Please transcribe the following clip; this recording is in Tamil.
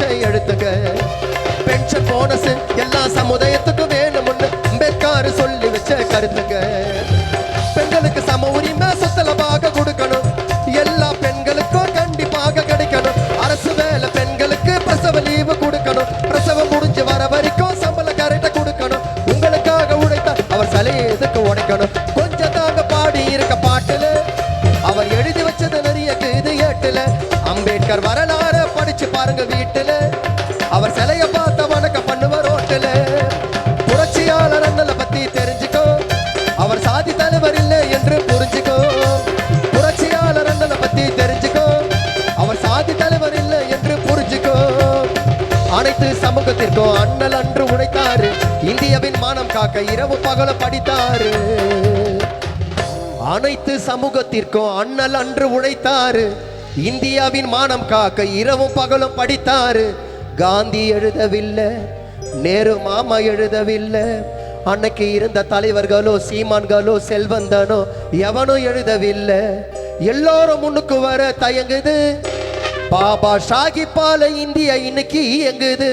வச்ச எழுத்துங்க. பென்ஷன் போனஸ் எல்லா சமுதாயத்துக்கும் வேணும்னு அம்பேத்கர் சொல்லி வச்ச கருத்துங்க. பெண்களுக்கு சம உரிமை சொத்துல பாக கொடுக்கணும், எல்லா பெண்களுக்கும் கண்டிப்பாக கிடைக்கணும். அரசு வேலை பெண்களுக்கு பிரசவ லீவு கொடுக்கணும், பிரசவம் முடிஞ்சு வர வரைக்கும் சம்பளம் கரெக்டா கொடுக்கணும். உங்களுக்காக உழைத்தா அவர் சிலையை எதுக்கு உடைக்கணும்? கொஞ்சம் தாங்க பாடி இருக்க பாட்டுல அவர் எழுதி வச்சது நிறைய இது ஏட்டுல. அம்பேத்கர் வரலாறு படிச்சு பாருங்க வீட்டுல, அவர் சிலைய பார்த்த வணக்கம் பண்ணுவார் ரோட்டுல. புரட்சியாளர் அண்ணலை பத்தி தெரிஞ்சுக்கோ, அவர் சாதி தலைவர் இல்லை என்று புரிஞ்சுக்கோ. புரட்சியாளர் அண்ணலை பத்தி தெரிஞ்சுக்கோ, அவர் சாதி தலைவர் இல்லை என்று புரிஞ்சுக்கோ. அனைத்து சமூகத்திற்கும் அண்ணல் அன்று உழைத்தாரு, இந்தியாவின் மானம் காக்க இரவு பகல படித்தாரு. அனைத்து சமூகத்திற்கும் அண்ணல் அன்று உழைத்தாரு, இந்தியாவின் மானம் காக்க இரவும் பகலும் படித்தாரு. காந்தி எழுதவில்லை, நேரு மாமா எழுதவில்லை, அன்னைக்கு இருந்த தலைவர்களோ சீமான்களோ செல்வந்தனோ எவனும் எழுதவில்லை. எல்லோரும் முன்னுக்கு வர தயங்குது, பாபா சாஹிப்பால இந்தியா இன்னைக்கு இயங்குது.